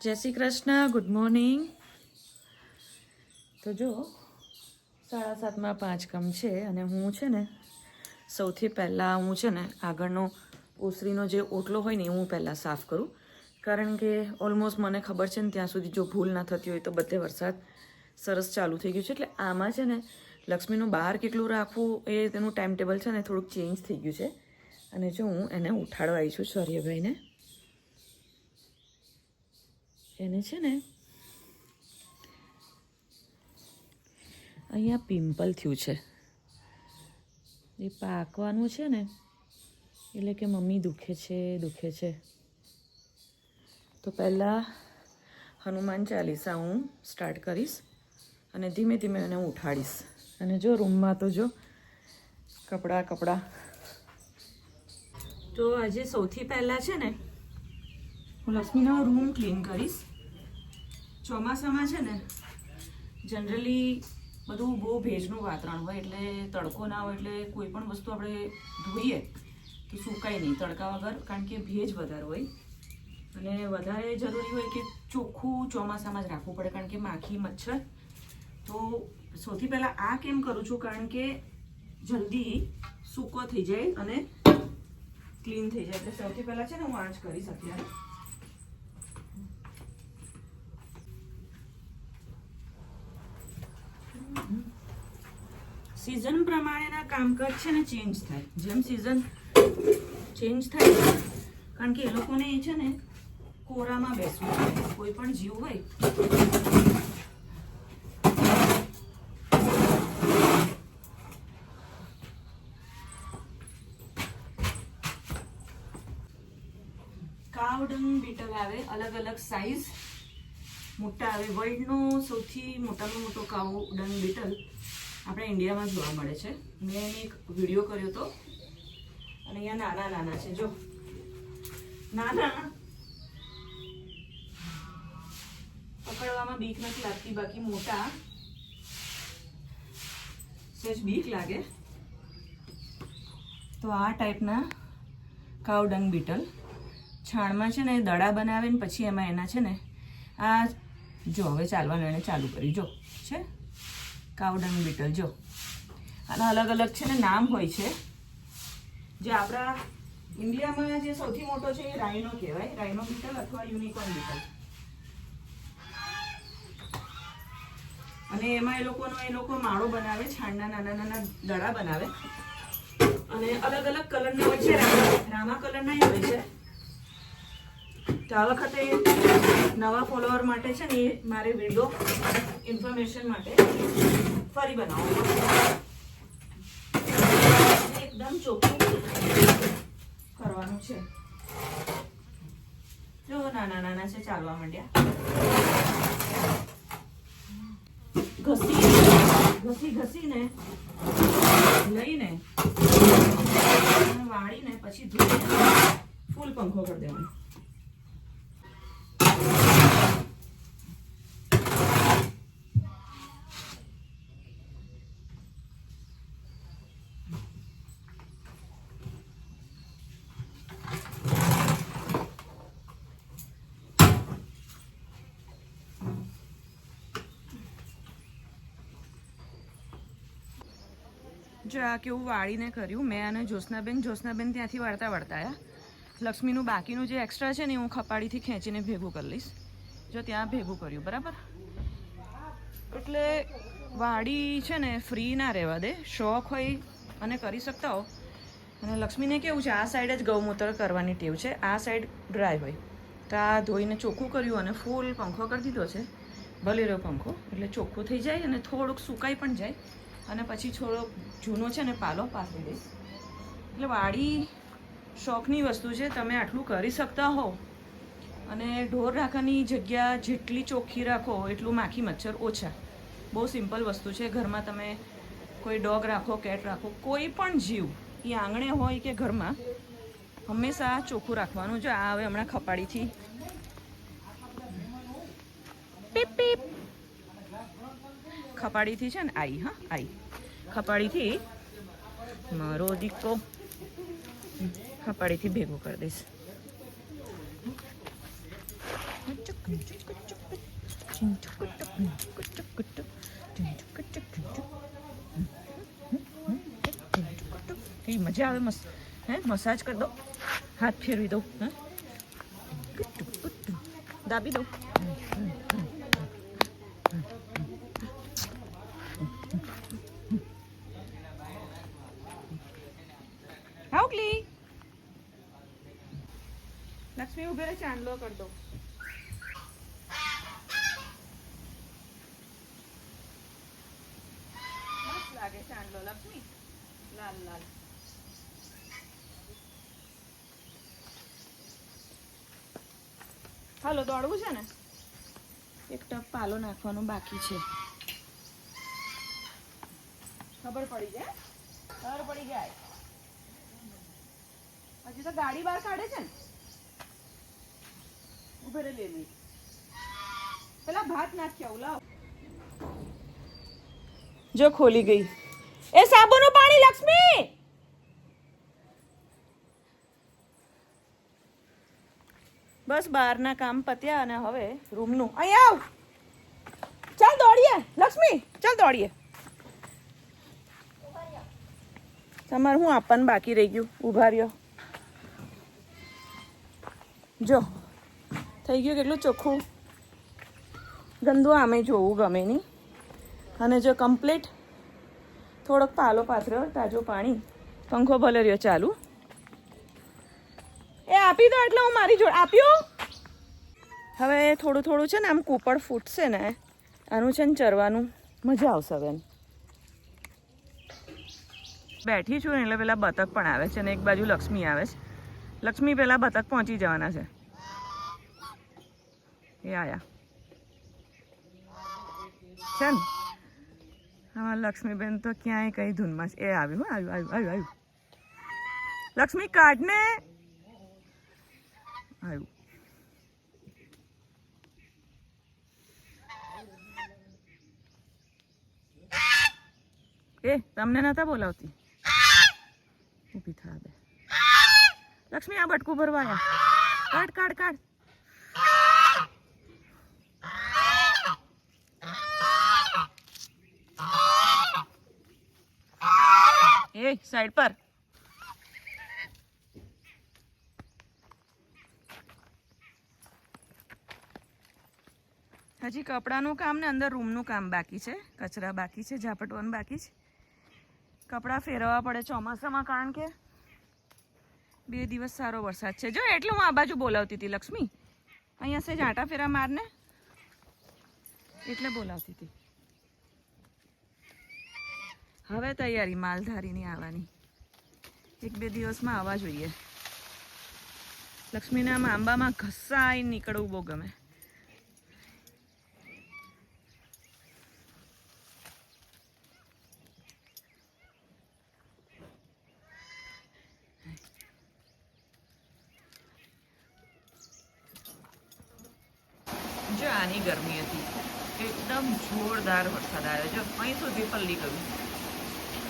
જય Shri Krishna, good morning. તો જો 7:30 છે અને હું છે ને સૌથી પહેલાં હું છે ને આગળનો ઓસરીનો જે ઓટલો હોય ને એ હું પહેલાં સાફ કરું, કારણ કે ઓલમોસ્ટ મને ખબર છે ને ત્યાં સુધી જો ભૂલ ના થતી હોય તો બધે વરસાદ સરસ ચાલુ થઈ ગયું છે. એટલે આમાં છે ને લક્ષ્મીનું બહાર કેટલું રાખવું એ તેનું ટાઈમ ટેબલ છે ને થોડુંક ચેન્જ થઈ ગયું છે. અને જો હું એને ઉઠાડવા આવી છું સૌર્યભાઈને. એને છે ને અહીંયા પિમ્પલ થયું છે, એ પાકવાનું છે ને, એટલે કે મમ્મી દુખે છે. તો પહેલાં હનુમાન ચાલીસા હું સ્ટાર્ટ કરીશ અને ધીમે ધીમે એને ઉઠાડીશ. અને જો રૂમમાં તો જો કપડાં. તો આજે સૌથી પહેલાં છે ને હું લક્ષ્મીનો રૂમ ક્લીન કરીશ. ચોમાસામાં છે ને જનરલી બધું બહુ ભેજનું વાતાવરણ હોય, એટલે તડકો ના હોય એટલે કોઈ પણ વસ્તુ આપણે ધોઈએ તો સુકાય નહીં તડકા વગર, કારણ કે ભેજ વધારે હોય અને વધારે જરૂરી હોય કે ચોખ્ખું ચોમાસામાં જ રાખવું પડે, કારણ કે માખી મચ્છર. તો સૌથી પહેલાં આ કેમ કરું છું, કારણ કે જલ્દી સૂકો થઈ જાય અને ક્લીન થઈ જાય. એટલે સૌથી પહેલાં છે ને હું આ જ કરીશ અત્યારે. સિઝન પ્રમાણેના કામકાજ છે ને ચેન્જ થાય, જેમ સિઝન ચેન્જ થાય, કારણ કે એ લોકોને એ છે ને કોરામાં બેસવું હોય. કોઈ પણ જીવ હોય કાવ ડંગ બીટલ આવે, અલગ અલગ સાઈઝ મોટા આવે. વર્લ્ડનો સૌથી મોટામાં મોટો કાવ ડંગ બીટલ આપણે ઇન્ડિયામાં જોવા મળે છે. મેં એક વિડીયો કર્યો હતો અને અહીંયા નાના છે. જો નાના પકડવામાં બીક નથી લાગતી, બાકી મોટા સહેજ બીક લાગે. તો આ ટાઈપના કાવ ડંગ બીટલ છાણમાં છે ને દડા બનાવે ને પછી એમાં એના છે ને આ જો હવે ચાલવાનું એને ચાલુ કર્યું. જો છે કાવ ડંગ બીટલ. જો આના અલગ અલગ છે ને નામ હોય છે. જે આપણા ઇન્ડિયામાં જે સૌથી મોટો છે એ રાઇનો કહેવાય, રાઇનો બીટલ અથવા યુનિકોર્ન બીટલ. અને એમાં એ લોકો માળો બનાવે, છાણના નાના દડા બનાવે અને અલગ અલગ કલરના હોય છે. રામા કલરના હોય છે. તો આ વખતે નવા ફોલોઅર માટે છે ને એ મારે વિડીયો ઇન્ફોર્મેશન માટે ફરી બનાવવું એકદમ ચોખ્ખું કરવાનું છે. જો નાના છે, ચાલવા માંડ્યા. ઘસીને લઈને વાળીને પછી ધોઈને ફૂલ પંખો કરી દેવાનો. જો આ કેવું વાળીને કર્યું મેં અને જ્યોત્સનાબેન ત્યાંથી વાળતા આવ્યા. લક્ષ્મીનું બાકીનું જે એક્સ્ટ્રા છે ને હું ખપાડીથી ખેંચીને ભેગું કરી લઈશ. જો ત્યાં ભેગું કર્યું બરાબર. એટલે વાડી છે ને ફ્રી ના રહેવા દે, શોખ હોય અને કરી શકતા હો. અને લક્ષ્મીને કેવું છે, આ સાઈડ જ ગૌમૂત્ર કરવાની ટેવ છે, આ સાઈડ ડ્રાય હોય. તો આ ધોઈને ચોખ્ખું કર્યું અને ફૂલ પંખો કરી દીધો છે. ભલે રહ્યો પંખો, એટલે ચોખ્ખું થઈ જાય અને થોડુંક સુકાઈ પણ જાય. અને પછી થોડોક જૂનો છે ને પાલો પાથરી દઈશ. એટલે વાડી શોખની વસ્તુ છે, તમે આટલું કરી શકતા હો. અને ઢોર રાખવાની જગ્યા જેટલી ચોખ્ખી રાખો એટલું માખી મચ્છર ઓછા. બહુ સિમ્પલ વસ્તુ છે. ઘરમાં તમે કોઈ ડોગ રાખો, કેટ રાખો, કોઈ પણ જીવ એ આંગણે હોય કે ઘરમાં હંમેશા ચોખ્ખું રાખવાનું. જો આ હવે હમણાં ખપાડીથી પીપ પીપ ખપાડીથી છે ને આઈ ખપાડીથી મારો દીકો ખપાડીથી ભેગું કરી દઈશ. કઈ મજા આવે મસ્ત હે મસાજ કરી દો હાથ ફેરવી દો હે દાબી દો હાઉકલી લક્ષ્મી ઉભે રહે ચાંદલો કરી દો મસ્ત લાગે ચાંદલો લક્ષ્મી લાલ લાલ હાલો દોડવું છે ને એક ટપ પાલો નાખવાનો બાકી છે ખબર પડી જાય ખબર પડી જાય હજી તો ગાડી બહાર કાઢે છે ને ઉભે રે લેવી પેલા ભાત નાખ્યા લાવ જો ખોલી ગઈ એ સાબુનું પાણી લક્ષ્મી બસ બહારના કામ પત્યા અને હવે રૂમનું અહીંયા આવ ચાલ દોડીએ લક્ષ્મી ચાલ દોડીએ તમારે હું આપવાનું બાકી રહી ગયું ઉભા રહ્યો જો થઈ ગયું કેટલું ચોખ્ખું ગંદુ આમે જોવું ગમે નહીં અને જો કમ્પ્લીટ થોડોક પાલો પાથર્યો તાજું પાણી પંખો ભલે રહ્યો ચાલુ એ આપી દો એટલે હું મારી જોડે આપ્યું હવે થોડું થોડું છે ને આમ કૂપડ ફૂટશે ને આનું છે ને ચરવાનું મજા આવશે હવે બેઠી છું ને એટલે પેલા બતક પણ આવે છે ને એક બાજુ લક્ષ્મી આવે છે લક્ષ્મી પેલા બતક પહોંચી જવાના છે એ આયા છે ને હા લક્ષ્મીબેન તો ક્યાંય કઈ ધૂનમાં છે એ આવ્યું આવ્યું આવ્યું આવ્યું આવ્યું લક્ષ્મી કાઢને આવ્યું એ તમને નતા બોલાવતી ઊભી થા બે લક્ષ્મી આ બટકું ભરવાયા કાઢ કાઢ કાઢ એ સાઈડ પર હજી કપડાનું કામ ને અંદર રૂમનું કામ બાકી છે કચરા બાકી છે ઝાપટવાનું બાકી છે કપડાં ફેરવવા પડે ચોમાસામાં કારણ કે 2 દિવસ સારો વરસાદ છે જો એટલે હું આ બાજુ બોલાવતી હતી લક્ષ્મી અહીંયા સેજ આંટા ફેરા મારને એટલે બોલાવતી હતી હવે તૈયારી માલધારીની આવવાની 1-2 દિવસમાં આવવા જોઈએ લક્ષ્મીના આમ આંબામાં ઘસાઈ નીકળવું બહુ ગમે જો આની ગરમી હતી એકદમ જોરદાર વરસાદ આવ્યો જો અહીં સુધી પલ્લી ગયું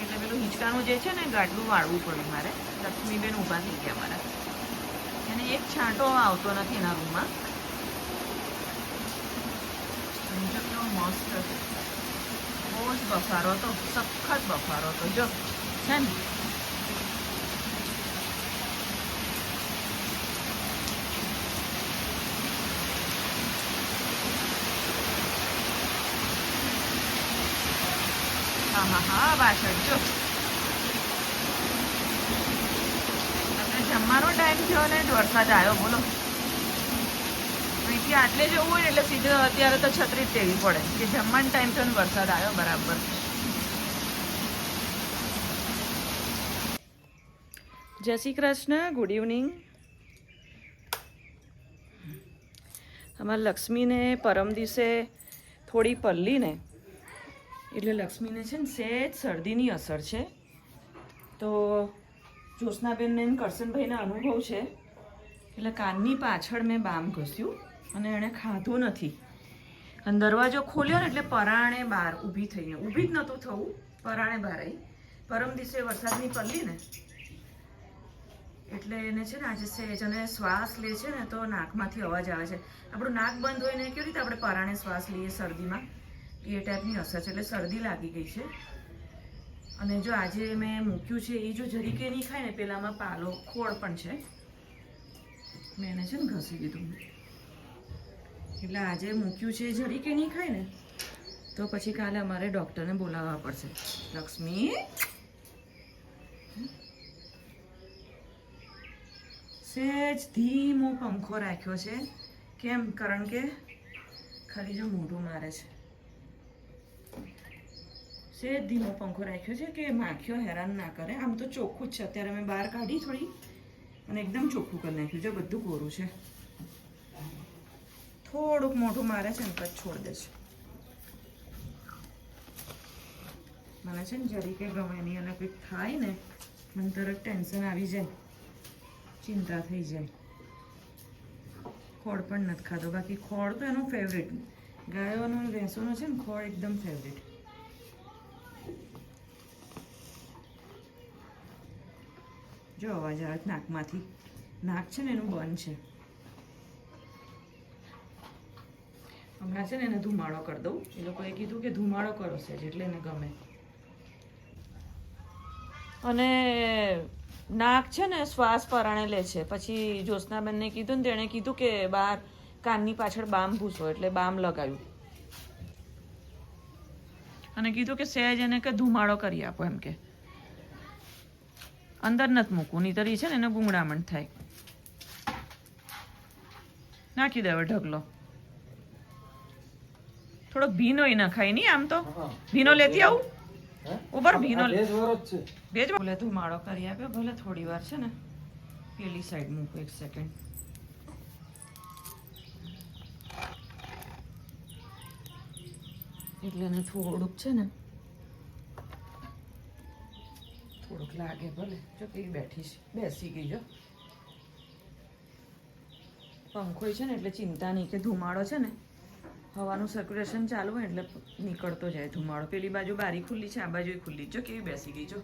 એટલે પેલું હિંચકાનું જે છે ને ગાડલું વાળવું પડ્યું મારે લક્ષ્મીબેન ઊભા થઈ ગયા મારા અને એક છાંટો આવતો નથી એના રૂમમાં જો કેવો મસ્ત છે બહુ જ બફારો હતો સખત બફારો હતો જો છે ને હા પાછળ જો તમને જમવાનો ટાઈમ થયો ને વરસાદ આવ્યો બોલો અહીંથી આટલે જવું હોય ને એટલે સીધો અત્યારે તો છત્રી જ લેવી પડે કે જમવાનો ટાઈમ થયો ને વરસાદ આવ્યો બરાબર જય શ્રી કૃષ્ણ ગુડ ઇવનિંગ અમારા લક્ષ્મીને પરમ દિવસે થોડી પલ્લી ને એટલે લક્ષ્મીને છે ને સહેજ શરદીની અસર છે તો જ્યોત્સનાબેનને કરશનભાઈને અનુભવ છે એટલે કાનની પાછળ મેં બામ ઘસ્યું અને એણે ખાધું નથી અને દરવાજો ખોલ્યો ને એટલે પરાણે બહાર ઊભી થઈને ઊભી જ નહોતું થવું પરાણે બહાર આવી પરમ દિવસે વરસાદની પલ્લી ને એટલે એને છે ને આજે સહેજ અને શ્વાસ લે છે ને તો નાકમાંથી અવાજ આવે છે. આપણું નાક બંધ હોય ને કેવી રીતે આપણે પરાણે શ્વાસ લઈએ શરદીમાં, એ ટાઈપની અસર છે. એટલે શરદી લાગી ગઈ છે. અને જો આજે મેં મૂક્યું છે એ જો જરીકે નહીં ખાય ને, પેલામાં પાલો ખોળ પણ છે, મેં એને છે ને ઘસી દીધું. એટલે આજે મૂક્યું છે જરીકે નહીં ખાય ને તો પછી કાલે અમારે ડૉક્ટરને બોલાવવા પડશે. લક્ષ્મી, સહેજ ધીમો પંખો રાખ્યો છે. કેમ? કારણ કે ખાલી જો મોઢું મારે છે. સહેજ ધીમો પંખો રાખ્યો છે કે માખીઓ હેરાન ના કરે. આમ તો ચોખ્ખું જ છે. અત્યારે મેં બહાર કાઢી થોડી અને એકદમ ચોખ્ખું કરી નાખ્યું છે. બધું કોરું છે. થોડુંક મોઢું મારે છે ને પછી છોડ દે છે. મને છે ને જરી કે ગમે નહીં, અને કંઈક થાય ને મને તરત ટેન્શન આવી જાય, ચિંતા થઈ જાય. ખોળ પણ નથી ખાધો. બાકી ખોળ તો એનો ફેવરેટ, ગાયોનો ભેંસોનો છે ને ખોળ એકદમ ફેવરેટ. જો અવાજ આવે નાકમાંથી, નાક છે ને એનું બંધ છે. હમણાં છે ને એને ધુમાડો કરી દઉં. એ લોકોએ કીધું કે ધુમાડો કરો છે એટલે એને ગમે. અને નાક છે ને શ્વાસ પરાણે લે છે. પછી જ્યોત્સનાબેનને કીધું ને, તેણે કીધું કે બહાર કાનની પાછળ બામ ભૂસો, એટલે બામ લગાવ્યું. અને કીધું કે સહેજ એને કે ધુમાડો કરી આપો, એમ કે અંદર નથી મૂકવું, નહીં તરી છે ને એને ગુંગળામણ થાય. નાખી દે હવે ઢગલો. થોડોક ભીનો ના ખાય નહીં. આમ તો ભીનો લેતી આવું ઉપર, ભીનો ભેજ બોલે ધુમાડો કરી આપ્યો. ભલે થોડી વાર છે ને પેલી સાઈડ મૂકો, 1 સેકન્ડ. એટલે એને થોડુંક છે ને થોડુંક લાગે. ભલે જો કેવી બેઠી છે, બેસી ગઈ. જો પંખો છે ને એટલે ચિંતા નહીં કે ધુમાડો છે ને હવાનું સર્ક્યુલેશન ચાલુ હોય એટલે નીકળતો જાય ધુમાડો. પેલી બાજુ બારી ખુલ્લી છે, આ બાજુ ખુલ્લી. જો કેવી બેસી ગઈ. જો